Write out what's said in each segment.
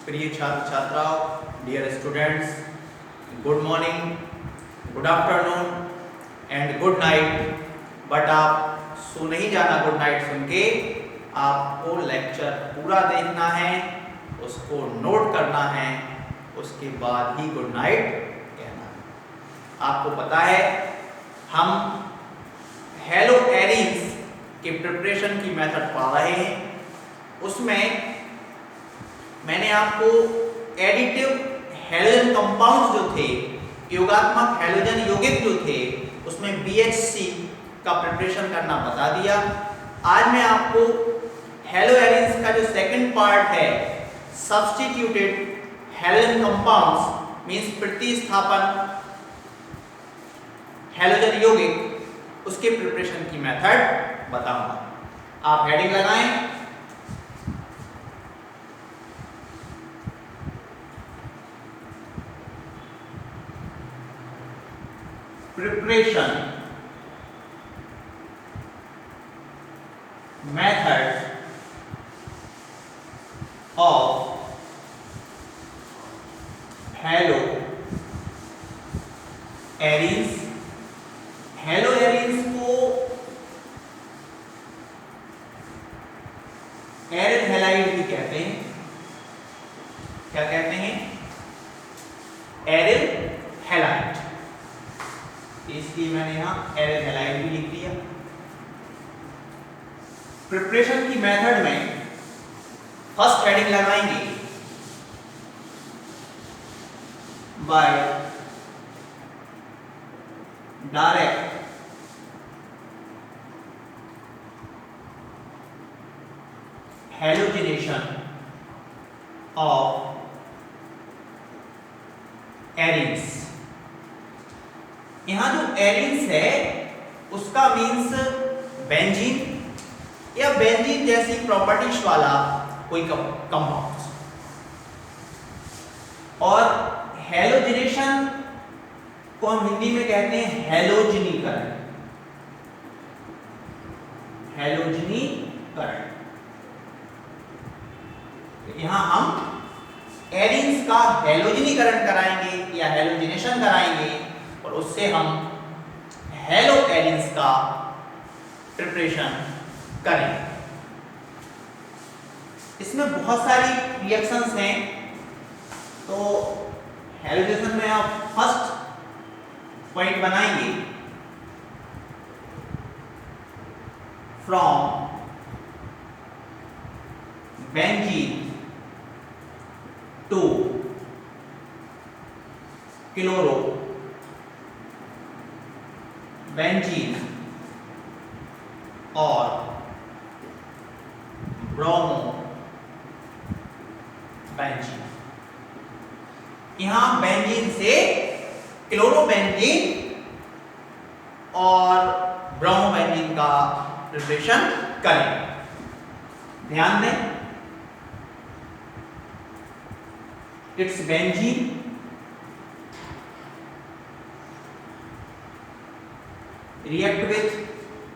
प्रिय छात्र छात्राओं, dear students, good morning, good afternoon and good night. But आप सो नहीं जाना गुड नाइट सुन के, आपको लेक्चर पूरा देखना है, उसको नोट करना है, उसके बाद ही गुड नाइट कहना है। आपको पता है हम हेलो एरीज के प्रिपरेशन की मेथड पढ़ रहे हैं। उसमें मैंने आपको एडिटिव हैलोजन कंपाउंड्स जो थे, योगात्मक हैलोजन यौगिक जो थे, उसमें BHC का प्रिपरेशन करना बता दिया। आज मैं आपको हेलो एरीज का जो सेकंड पार्ट है, सब्स्टिट्यूटेड हैलोजन कंपाउंड्स मींस प्रतिस्थापन हैलोजन यौगिक, उसके प्रिपरेशन की मेथड बताऊंगा। आप हेडिंग लगाएं, preparation method of hello Aries. Hello Aries को एरिल हैलाइड भी कहते हैं। क्या कहते हैं? Aryl halide. इसलिए मैंने यहां एरिल हैलाइड भी लिख दिया। प्रिपरेशन की मेथड में फर्स्ट हेडिंग लगाएंगे by direct halogenation of arenes. यहां जो एरीज है उसका मीन्स बेंजीन या बेंजीन जैसी प्रॉपर्टीज वाला कोई कंपाउंड। और हैलोजिनेशन को हम हिंदी में कहते हैं हैलोजनीकरण। हैलोजनीकरण। यहां हम एरीज का हैलोजनीकरण कराएंगे या हैलोजिनेशन कराएंगे और उससे हम हेलो एरीज का प्रिपरेशन करेंगे। इसमें बहुत सारी रिएक्शंस हैं, तो हैलोजिनेशन में आप फर्स्ट पॉइंट बनाएंगे from benzene two chloro benzene और ब्रोमो बेंजीन। यहां बेंजीन से क्लोरोबेंजीन और ब्रोमोबेंजीन का प्रिपरेशन करें। ध्यान दें, it's benzene react with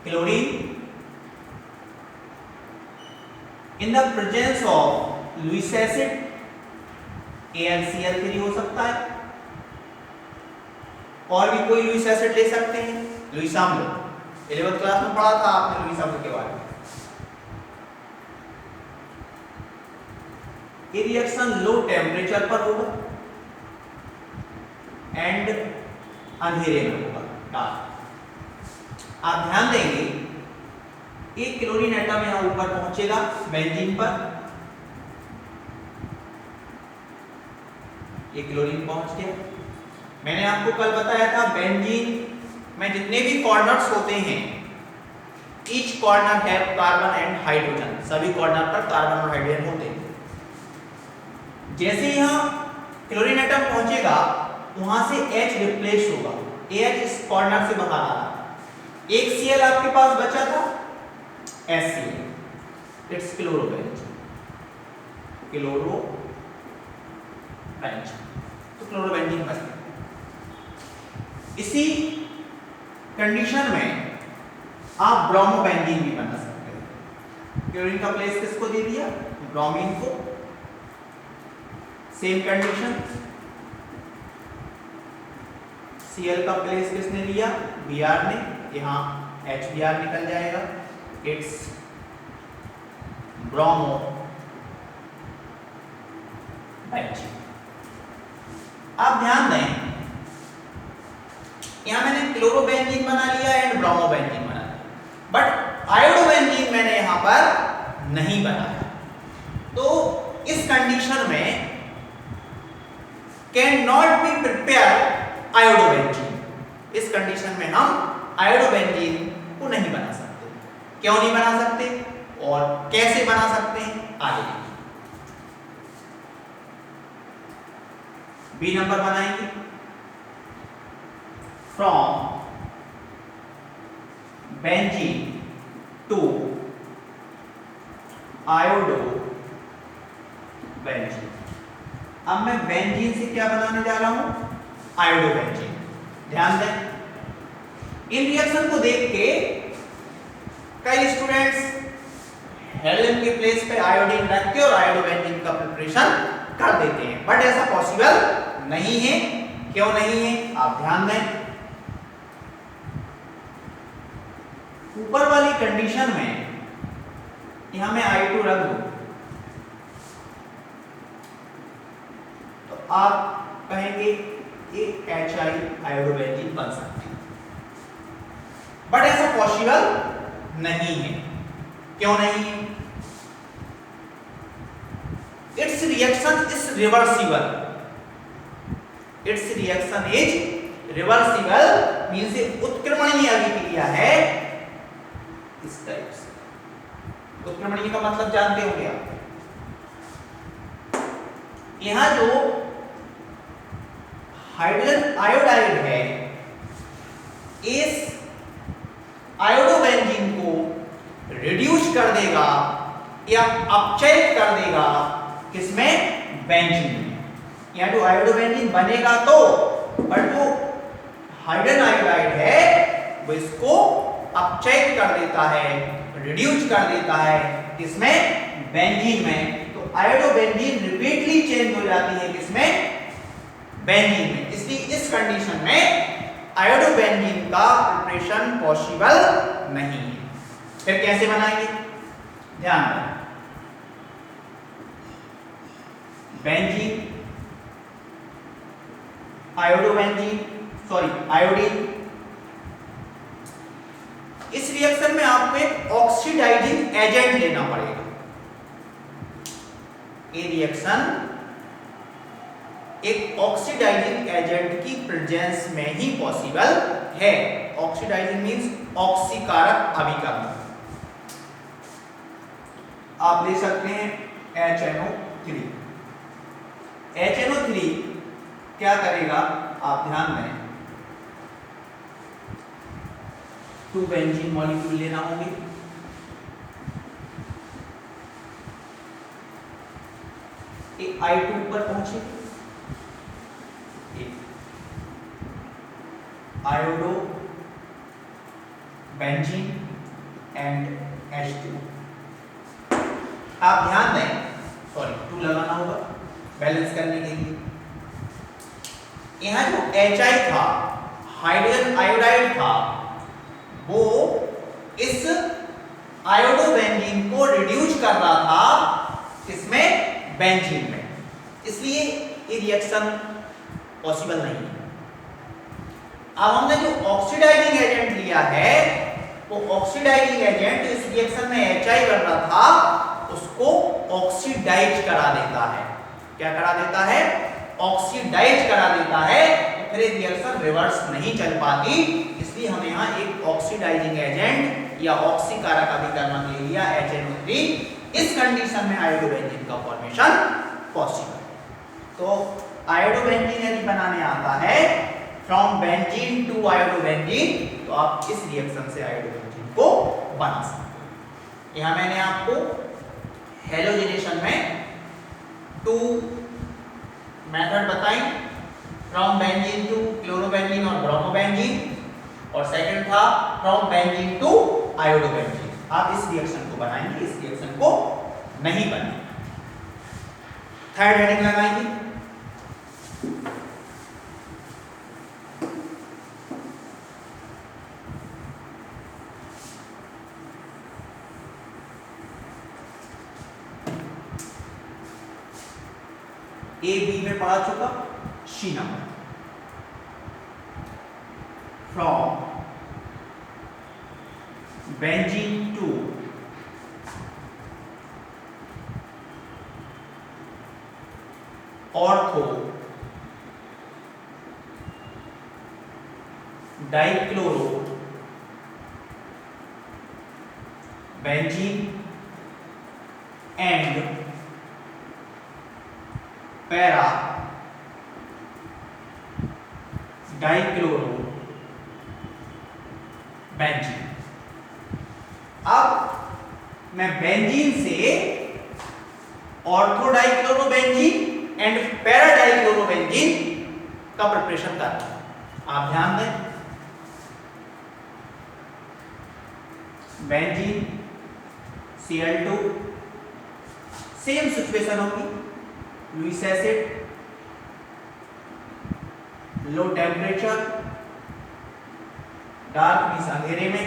chlorine in the presence of Lewis acid, AlCl3 हो सकता है, और भी कोई लुईस एसिड ले सकते हैं। लुईस अम्ल 11th क्लास में पढ़ा था आपने लुईस अम्ल के बारे में। ये रिएक्शन लो टेम्परेचर पर होगा एंड अंधेरे में होगा, डार्क। आप ध्यान देंगे एक क्लोरीन एटम यहां ऊपर पहुंचेगा बेंजीन पर, ये क्लोरीन पहुंच गया। मैंने आपको कल बताया था बेंजीन में जितने भी कॉर्नर्स होते हैं, each corner have carbon and hydrogen, सभी कॉर्नर पर कार्बन और हाइड्रोजन होते हैं। जैसे यहां क्लोरीन एटम पहुंचेगा वहां से H रिप्लेस होगा, H इस कॉर्नर से बाहर आ रहा है, एक Cl आपके पास बचा था HCl, इट्स क्लोरोबेंजीन। क्लोरोबेंजीन तो क्लोरोबेंजीन बच गया। इसी कंडीशन में आप ब्रोमोबेंजीन भी बना सकते हैं। क्लोरीन का प्लेस किसको दे दिया? ब्रोमीन को। सेम कंडीशन, Cl का प्लेस किसने लिया, Br ने, यहाँ HBr निकल जाएगा, इट्स ब्रोमो बेंजीन। आप ध्यान दें, यहां मैंने क्लोरोबेंजीन बना लिया एंड ब्रोमोबेंजीन बना लिया, बट आयोडोबेंजीन मैंने यहां पर नहीं बनाया। तो इस कंडीशन में can not be prepare iodobenzene, इस कंडीशन में हम आयोडोबेंजीन को नहीं बना सकते। क्यों नहीं बना सकते और कैसे बना सकते हैं आगे देखिए। बी नंबर बनाएंगे, from benzene to iodo benzene. अब मैं बेंजीन से क्या बनाने जा रहा हूं, आयोडोबेंजीन। ध्यान दें, इन रिएक्शन को देख के कई स्टूडेंट्स हेलोजन के प्लेस पे आयोडीन रख के और आयोडोबेंजीन का प्रिपरेशन कर देते हैं, बट ऐसा पॉसिबल नहीं है। क्यों नहीं है, आप ध्यान दें, ऊपर वाली कंडीशन में यहां मैं I2 रख दूं तो आप कहेंगे एक HI आयोडोबेंजीन बन सकती है, बट ऐसा पॉसिबल नहीं है। क्यों नहीं है, it's reaction is reversible, it's reaction is reversible means उत्क्रमणीय अभिक्रिया है इस टाइप से। उत्क्रमणीय का मतलब जानते होंगे आप, यहां जो हाइड्रोजन आयोडाइड है इस आयोडोबेंजीन को रिड्यूस कर देगा या अपचयित कर देगा किसमें, बेंजीन में। यहाँ जो आयोडोबेंजीन बनेगा तो, बट जो हाइड्रोजन आयोडाइड है वो इसको अपचयित कर देता है, रिड्यूस कर देता है किसमें, बेंजीन में। तो आयोडोबेंजीन रिपीटली चेंज हो जाती है किसमें, बेंजीन में। इसलिए इस कंडीशन में आयोडोबेंजीन का प्रिपरेशन पॉसिबल नहीं है। फिर कैसे बनाएंगे, ध्यान दें, बेंजीन, आयोडोबेंजीन, सॉरी आयोडीन। इस रिएक्शन में आपको एक ऑक्सीडाइजिंग एजेंट लेना पड़ेगा। ये रिएक्शन एक ऑक्सीडाइजिंग एजेंट की प्रेजेंस में ही पॉसिबल है। ऑक्सीडाइजिंग मींस ऑक्सीकारक अभिकरण। आप ले सकते हैं HNO3। HNO3 क्या करेगा, आप ध्यान दें, 2 बेंजीन मॉलिक्यूल लेना होंगे, एक I2 पर पहुंचे, आयोडो बेंजीन एंड H2। आप ध्यान दें, सॉरी 2 लगाना होगा बैलेंस करने के लिए। यहां जो HI था, हाइड्रोजन आयोडाइड था, वो इस आयोडोबेंजीन को रिड्यूस कर रहा था इसमें, बेंजीन में। इसलिए ये रिएक्शन पॉसिबल नहीं है। अब हमने जो ऑक्सीडाइजिंग एजेंट लिया है, वो ऑक्सीडाइजिंग एजेंट इस रिएक्शन में HI बन रहा था, उसको ऑक्सीडाइज करा देता है। क्या करा देता है, ऑक्सीडाइज करा देता है। फिर रिएक्शन रिवर्स नहीं चल पाती, इसलिए हमें यहाँ एक ऑक्सीडाइजिंग एजेंट या ऑक्सीकारक अभिकरण ले लिया HNO3। इस कंडीशन में आयोडोबेंजीन का फॉर्मेशन पॉसिबल। तो आयोडोबेंजीन यदि बनाने आता है फ्रॉम बेंजीन टू आयोडोबेंजीन, तो आप इस रिएक्शन से आयोडोबेंजीन को बना सकते हैं। यहाँ मैंने आपको हेलोजिनेशन में 2 मेथड बताई, फ्रॉम बेंजीन टू क्लोरोबेंजीन और ब्रोमोबेंजीन, और सेकंड था फ्रॉम बेंजीन टू आयोडोबेंजीन। आप इस रिएक्शन को बनाएंगे, इस रिएक्शन को नहीं बनाएंगे। थर्ड हेडिंग लगाएंगे, ए बी में पढ़ा चुका, C number from benzene to ortho dichloro benzene and para dichloro benzene. अब मैं बेंजीन से ortho dichloro benzene and para dichloro benzene का प्रिपरेशन कर रहा हूं। आप ध्यान दें, बेंजीन Cl2 सेम सिचुएशन होगी, Lewis acid, low temperature, dark means अंधेरे में,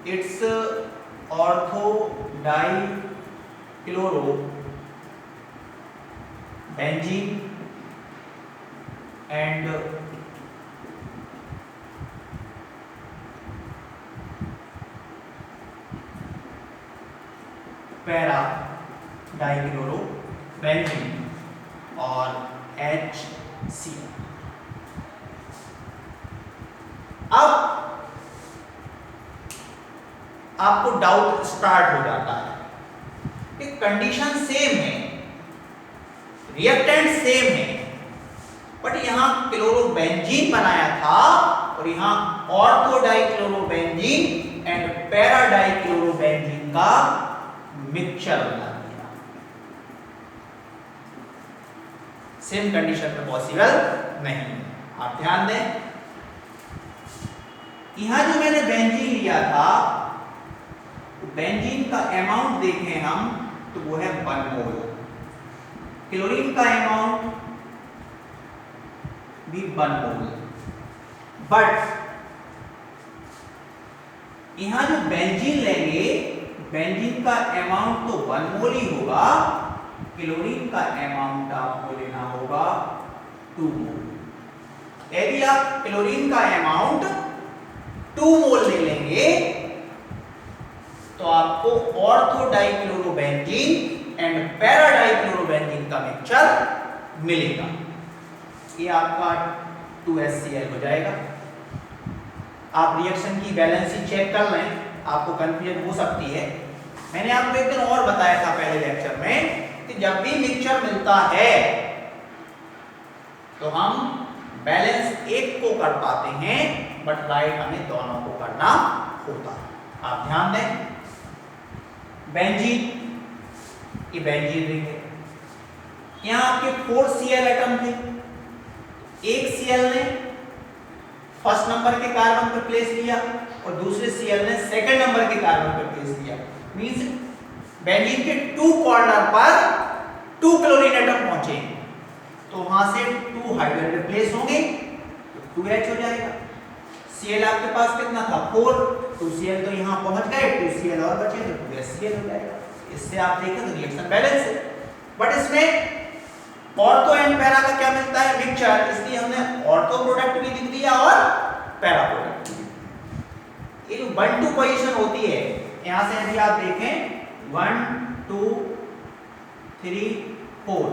it's ortho dichloro benzene and para dichloro benzene और HCl। अब आपको डाउट स्टार्ट हो जाता है कि कंडीशन सेम है, रिएक्टेंट सेम है, बट यहां क्लोरोबेंजीन बनाया था और यहां ortho dichlorobenzene and para dichlorobenzene का मिक्सचर बना दिया। सेम कंडीशन में पॉसिबल नहीं है। आप ध्यान दें, यहां जो मैंने बेंजीन लिया था, बेंजीन का अमाउंट देखें हम तो वो है 1 मोल, क्लोरीन का अमाउंट भी 1 मोल, बट यहां जो बेंजीन लेंगे, बेंजीन का अमाउंट तो 1 मोल ही होगा, क्लोरीन का अमाउंट आपको लेना होगा 2 मोल। यदि आप क्लोरीन का अमाउंट 2 मोल ले लेंगे तो आपको ortho dichlorobenzene and para dichlorobenzene का मिक्सचर मिलेगा। ये आपका 2HCl हो जाएगा। आप रिएक्शन की बैलेंसी चेक कर लें, आपको कंफ्यूजन हो सकती है। मैंने आपको एक दिन और बताया था पहले लेक्चर में कि जब भी मिक्सचर मिलता है तो हम बैलेंस एक को कर पाते हैं, बट राइट हमें दोनों को करना होता है। आप ध्यान दें, बेंजीन, ये बेंजीन रिंग है, यहां आपके 4 Cl एटम थे, एक Cl ने फर्स्ट नंबर के कार्बन पर प्लेस लिया और दूसरे Cl ने सेकंड नंबर के कार्बन पर प्लेस लिया। मींस बेंजीन के 2 कॉर्नर पर 2 क्लोरीन एटम पहुंचे, तो वहां से 2 हाइड्रोजन रिप्लेस होंगे तो 2H हो जाएगा। Cl आपके पास कितना था 4, 2Cl तो यहां पहुंच गए, 2Cl और बचे तो 2HCl हो जाएगा। इससे आप देखें तो रिएक्शन बैलेंस है, बट इसमें ऑर्थो एंड पैरा का क्या मिलता है मिक्सचर, इसलिए हमने ऑर्थो प्रोडक्ट भी लिख दिया और पैरा प्रोडक्ट भी। ये जो 1-2 पोजीशन होती है, यहां से यदि आप देखें 1 2 3 4,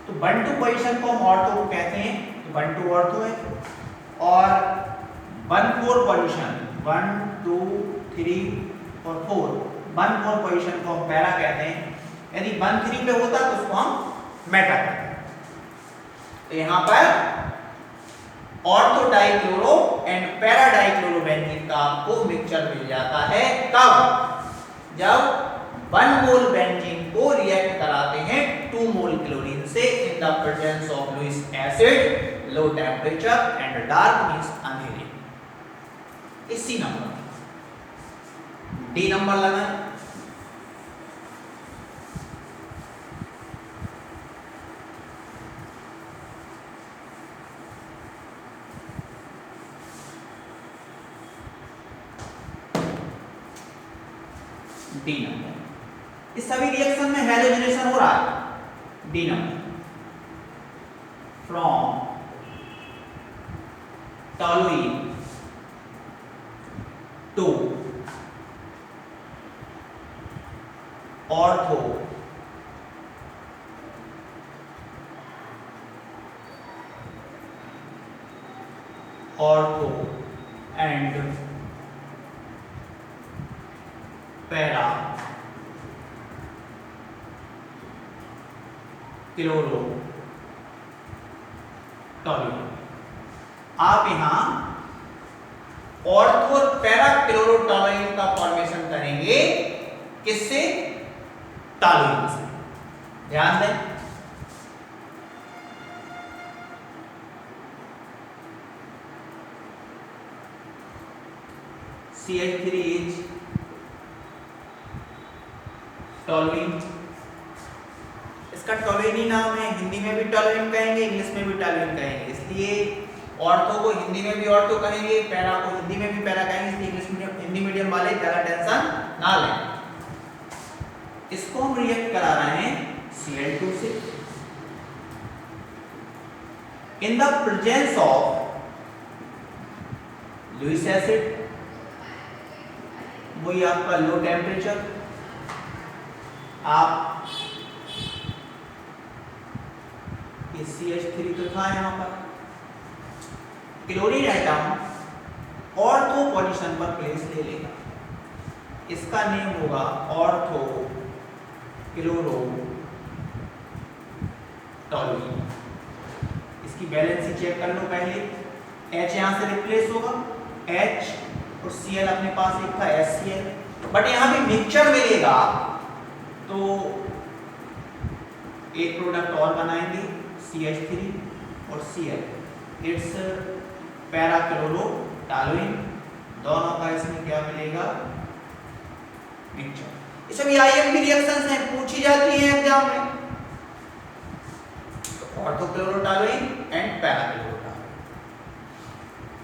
तो 1-2 पोजीशन को हम ऑर्थो को कहते हैं, तो 1-2 ऑर्थो है, और 1-4 पोजीशन 1 2 3 और 4, 1-4 पोजीशन को हम पैरा कहते हैं। यदि 1-3 पे होता तो उसको हम मेटा कहते हैं। तो यहां पर ortho dichloro and para dichlorobenzene का आपको मिक्सचर मिल जाता है। कब? जब 1 मोल बेंजीन को रिएक्ट कराते हैं 2 मोल क्लोरीन से in the presence of Lewis acid, low temperature and dark means अंधेरे। इसी नंबर डी नंबर लगाएं। D number. इस सभी रिएक्शन में हैलोजनेशन हो रहा है। D number from toluene to ortho and para chloro toluene. आप यहां ऑर्थो और पैरा क्लोरो टॉलुइन का फॉर्मेशन करेंगे किससे? टॉलुइन से। ध्यान दें, CH3 इज टॉलुइन। इसका टॉलुइनी नाम है, हिंदी में भी टॉलुइन कहेंगे, इंग्लिश में भी टॉलुइन कहेंगे। इसलिए ऑर्थो को हिंदी में भी ऑर्थो कहेंगे, पैरा को हिंदी में भी पैरा कहेंगे। इसलिए इंग्लिश मीडियम हिंदी मीडियम वाले ज्यादा टेंशन ना लें। इसको हम रिएक्ट करा रहे हैं Cl2 से in the presence of Lewis acid. वही आपका लो टेम्परेचर। आप ये CH3 तो था यहां पर, क्लोरीन एटम ऑर्थो पोजीशन पर प्लेस ले लेगा। इसका नेम होगा ऑर्थो क्लोरो टॉलुइन। इसकी बैलेंसी चेक कर लो पहले। H यहां से रिप्लेस होगा, H और Cl अपने पास एक था HCl, बट यहां भी मिक्सचर मिलेगा तो एक प्रोडक्ट और बनाएंगे CH3 और Cl, it's para chloro toluene. दोनों का इसमें क्या मिलेगा? मिक्सचर। ये सभी आईएमपी रिएक्शंस हैं, पूछी जाती हैं एग्जाम में। तो ortho chloro toluene and para chloro toluene.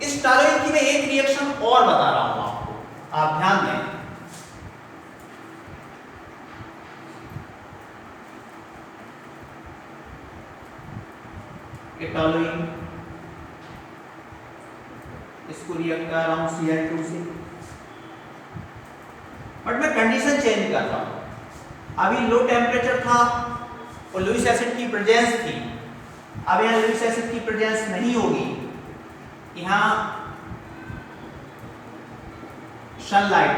इस टॉलुइन की मैं एक रिएक्शन और बता रहा हूं आपको, आप ध्यान दें। टॉलुइन इसको रिएक्ट कर रहा हूं Cl2 से, बट मैं कंडीशन चेंज कर रहा हूं। अभी लो टेम्परेचर था और लुईस एसिड की प्रेजेंस थी। अब यहां लुईस एसिड की प्रेजेंस नहीं होगी, यहां सनलाइट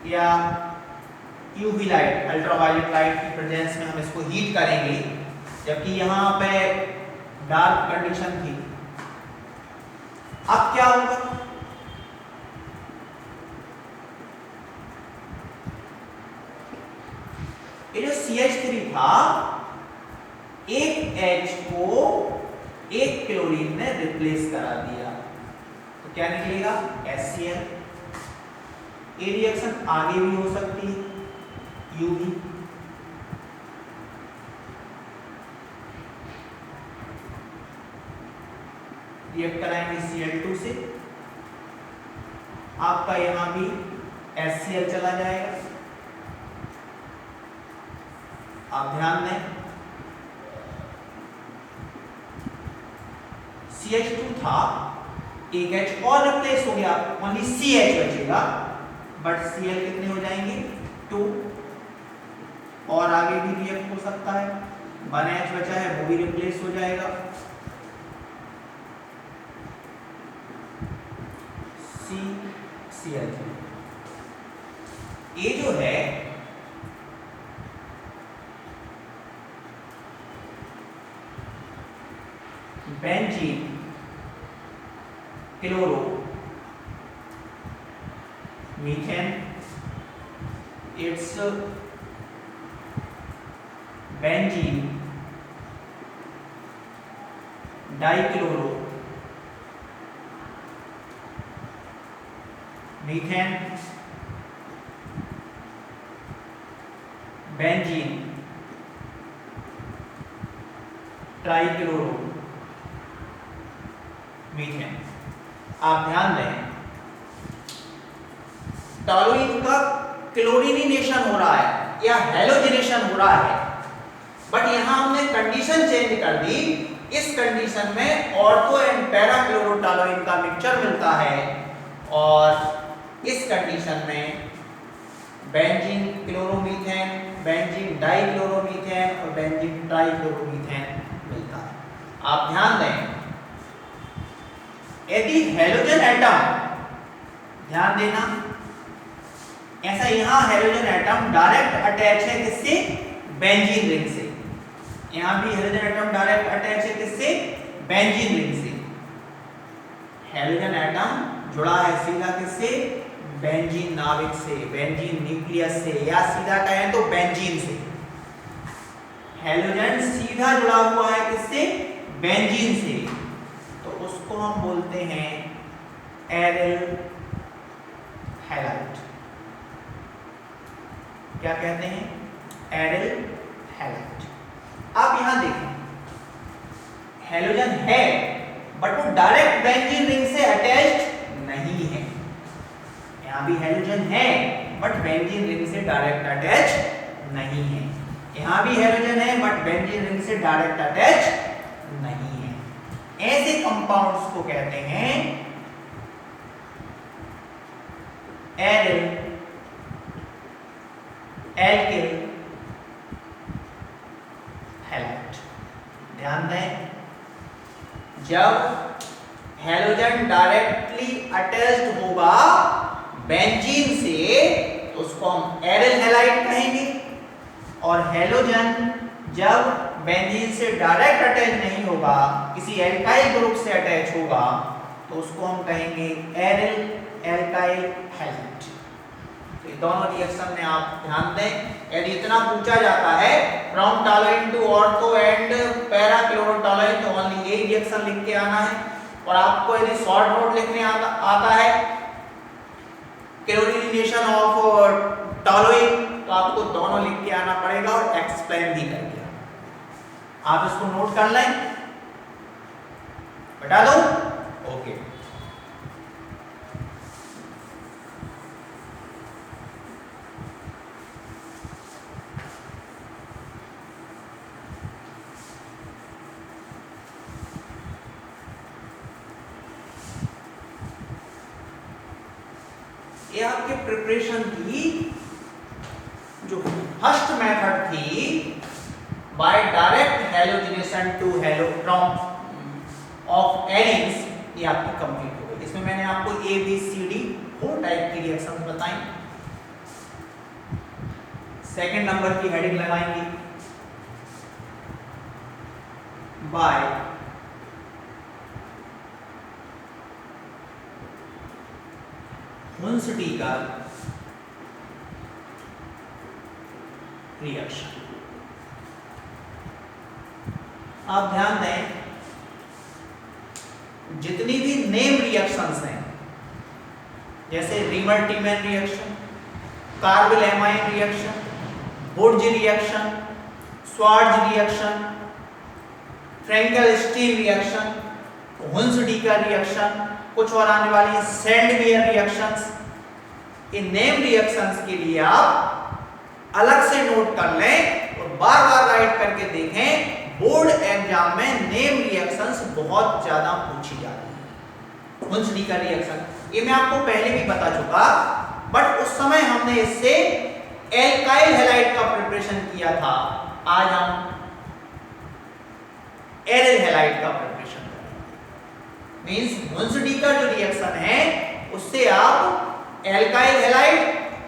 या यूवी लाइट, अल्ट्रावायलेट लाइट की प्रेजेंस में हम इसको हीट करेंगे, जबकि यहां पे डार्क कंडीशन थी। अब क्या होगा? ये जो CH3 था, एक H को एक क्लोरीन ने रिप्लेस करा दिया, तो क्या निकलेगा? HCl। ये रिएक्शन आगे भी हो सकती है, यूवी। रिएक्ट कराएंगे Cl2 से, आपका यहां भी HCl चला जाएगा। आप ध्यान दें, CH2 था, एक H और रिप्लेस हो गया, ओनली CH बचेगा, बट Cl कितने हो जाएंगे? 2। और आगे भी रिएक्ट हो सकता है, 1H बचा है वो भी रिप्लेस हो जाएगा। Cl3 ये जो है benzene chloro methane, it's benzene dichloro methane, benzene, trichloro methane. आप ध्यान दें, टॉलुइन का क्लोरीनेशन हो रहा है या हेलोजिनेशन हो रहा है, बट यहां हमने कंडीशन चेंज कर दी। इस कंडीशन में ऑर्थो एंड पैरा क्लोरोटॉलुइन का मिक्सचर मिलता है और इस कंडीशन में बेंजीन क्लोरोमीथेन, बेंजीन डाइक्लोरोमीथेन और बेंजीन ट्राइक्लोरोमीथेन मिलता है। आप ध्यान दें, यदि हेलोजन एटम, ध्यान देना, ऐसा यहां हेलोजन एटम डायरेक्ट अटैच है किससे? बेंजीन रिंग से। यहां भी हेलोजन एटम डायरेक्ट अटैच है किससे? बेंजीन रिंग से। हेलोजन एटम जुड़ा है सीधा किससे? बेंजीन नाभिक से, बेंजीन न्यूक्लियस से, या सीधा कहें तो बेंजीन से। हेलोजन सीधा जुड़ा हुआ है किससे? बेंजीन से, तो उसको हम बोलते हैं एरिल हैलाइड। क्या कहते हैं? Aryl halide. आप यहां देखें, हेलोजन है बट वो डायरेक्ट बेंजीन रिंग से अटैच्ड नहीं है। यहां भी हेलोजन है बट बेंजीन रिंग से डायरेक्ट अटैच नहीं है। यहां भी हेलोजन है बट बेंजीन रिंग से डायरेक्ट अटैच नहीं है। ऐसे कंपाउंड्स को कहते हैं एरिल, एल्किल हैलाइड। ध्यान दें, जब हेलोजन डायरेक्टली अटैच्ड होगा बेंजीन से तो उसको हम एरिल हैलाइड कहेंगे, और हेलोजन जब बेंजीन से डायरेक्ट अटैच नहीं होगा, किसी एल्काइल ग्रुप से अटैच होगा, तो उसको हम कहेंगे एरिल एल्काइल हैलाइड। तो दोनों रिएक्शन में आप ध्यान दें, यदि इतना पूछा जाता है from toluene to ortho and para chlorotoluene, तो ओनली यही रिएक्शन लिख के आना है। और आपको यदि शॉर्ट नोट लिखने आता है क्लोरीनेशन ऑफ टॉलुइन, तो आपको दोनों लिख के आना पड़ेगा और एक्सप्लेन भी करके। आप इसको नोट कर लें, बता दो। ओके, ये आपके प्रिपरेशन की जो फर्स्ट मेथड थी, by direct halogenation to halotron of arenes, ये आपकी कंप्लीट हो गई। इसमें मैंने आपको A B C D 4 type की रिएक्शंस बताई। सेकंड नंबर की हेडिंग लगाएंगे बाय हुंस-डीकर रिएक्शन। आप ध्यान दें, जितनी भी नेम रिएक्शंस हैं, जैसे रीमर-टीमन रिएक्शन, कार्बिल-एमाइन रिएक्शन, बुर्ज reaction, Swarts reaction, Finkelstein reaction, Hunsdiecker reaction, कुछ और आने वाली है सैंडमेयर रिएक्शंस। इन नेम रिएक्शंस के लिए आप अलग से नोट कर लें और बार-बार राइट करके देखें। बोर्ड एग्जाम में नेम रिएक्शंस बहुत ज्यादा पूछी जाती है। हुंस-डीकर रिएक्शन ये मैं आपको पहले भी बता चुका, बट उस समय हमने इससे एल्काइल हैलाइड का प्रिपरेशन किया था। आज हम एरिल हैलाइड का प्रिपरेशन करेंगे। मींस हुंस-डीकर जो रिएक्शन है उससे आप alkyl halide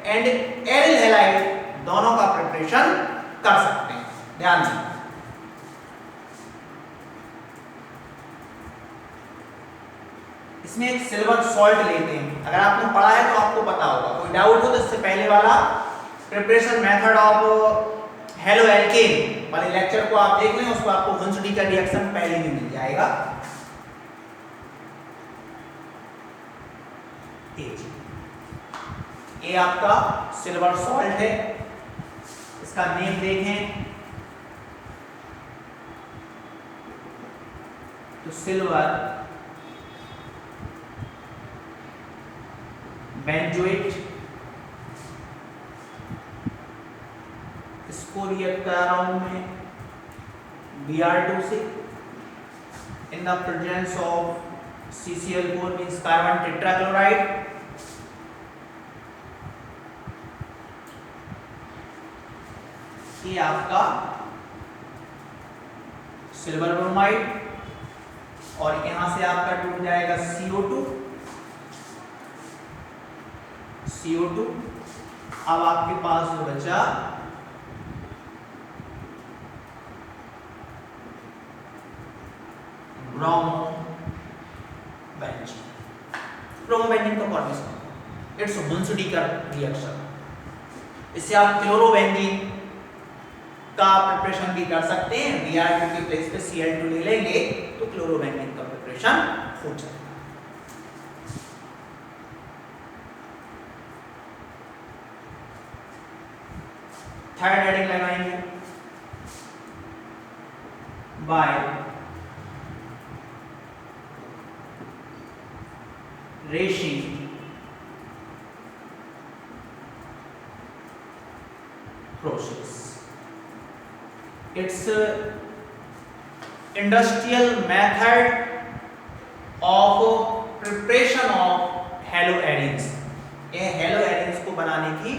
and aryl halide दोनों का प्रिपरेशन कर सकते हैं। ध्यान दें, इसमें एक सिल्वर सॉल्ट लेते हैं। अगर आपने पढ़ा है तो आपको पता होगा, कोई डाउट हो तो इससे पहले वाला preparation method of halo alkane वाले लेक्चर को आप देख लें, उसको आपको हुंस-डीकर रिएक्शन पहले भी मिल जाएगा। ये आपका सिल्वर सॉल्ट है, इसका नेम देखें तो सिल्वर बेंजोएट, इसको रिएक्ट करा रहा हूं मैं Br2 से in the presence of CCl4 means carbon tetrachloride, ये आपका सिल्वर ब्रोमाइड, और यहां से आपका टूट जाएगा CO2। अब आपके पास जो बचा ब्रोमोबेंजीन। ब्रोमोबेंजीन का फॉर्मेशन, इट्स मुंसडी का रिएक्शन। इससे आप क्लोरोबेंजीन का प्रिपरेशन भी कर सकते हैं। Br2 की प्लेस पे Cl2 ले लेंगे तो क्लोरोबेंजीन का प्रिपरेशन हो जाएगा। थर्ड हेडिंग लगाएंगे by Raschig process. It's industrial method of preparation of haloarenes। ये haloarenes को बनाने की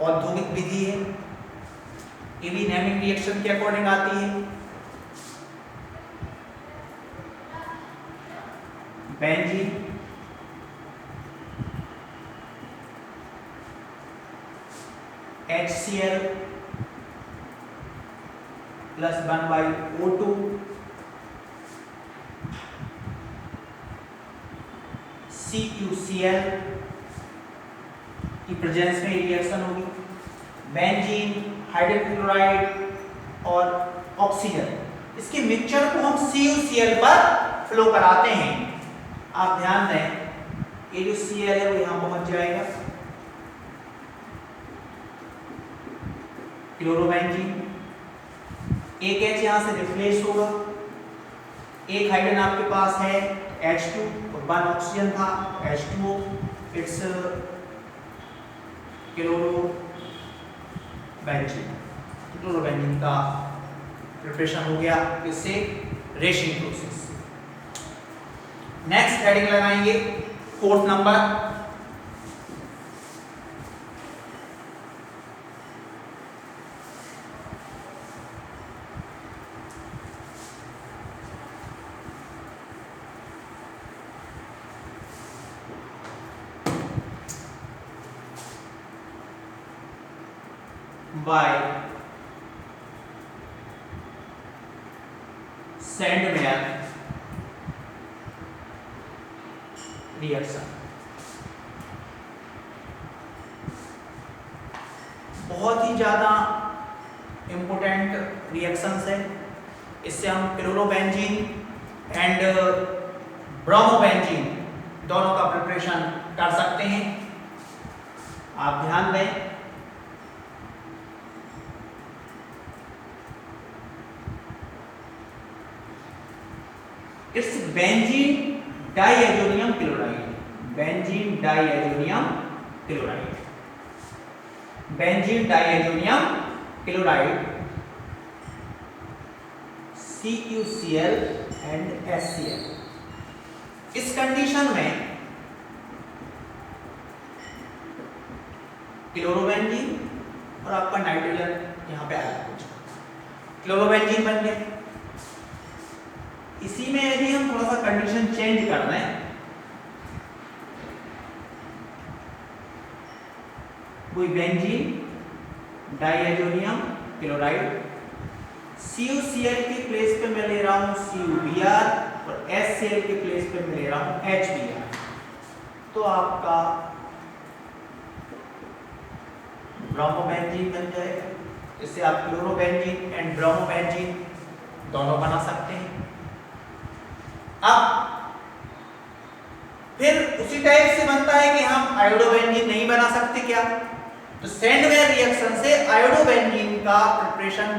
औद्योगिक विधि है। ये भी नेमिंग रिएक्शन के अकॉर्डिंग आती है। Benzene, HCl plus 1/O2, CuCl की प्रेजेंस में रिएक्शन होगी। बेंजीन, हाइड्रोजन क्लोराइड और ऑक्सीजन, इसके मिक्सचर को हम CuCl पर फ्लो कराते हैं। आप ध्यान दें, ये जो Cl है वो यहां पहुंच जाएगा, क्लोरोबेंजीन, एक H यहां से रिप्लेस होगा, एक हाइड्रोजन आपके पास है H2 और 1 ऑक्सीजन था H2O, इट्स क्लोरोबेंजीन का प्रिपरेशन हो गया, इससे रेशिंग प्रोसेस। नेक्स्ट हेडिंग लगाएंगे fourth number by Sandmeyer reaction. बहुत ही ज्यादा इंपॉर्टेंट रिएक्शंस है। इससे हम क्लोरोबेंजीन एंड ब्रोमोबेंजीन दोनों का प्रिपरेशन कर सकते हैं। आप ध्यान दें, it's benzene diazonium chloride, benzene diazonium chloride, benzene diazonium chloride, CuCl and HCl। इस कंडीशन में क्लोरोबेंजीन और आपका नाइट्रोजन यहां पे आया, कुछ क्लोरोबेंजीन बन गए। इसी में यदि हम थोड़ा सा कंडीशन चेंज कर दें, वही बेंजीन डाइएजोनियम क्लोराइड, CuCl की प्लेस पे मैं ले रहा हूं CuBr और HCl की प्लेस पे मैं ले रहा हूं HBr, तो आपका ब्रोमोबेंजीन बन जाएगा। इससे आप क्लोरोबेंजीन एंड ब्रोमोबेंजीन दोनों बना सकते हैं। अब फिर उसी टाइप से बनता है कि हम आयोडोबेंजीन नहीं बना सकते क्या? तो सैंडवेयर रिएक्शन से आयोडोबेंजीन का प्रिपरेशन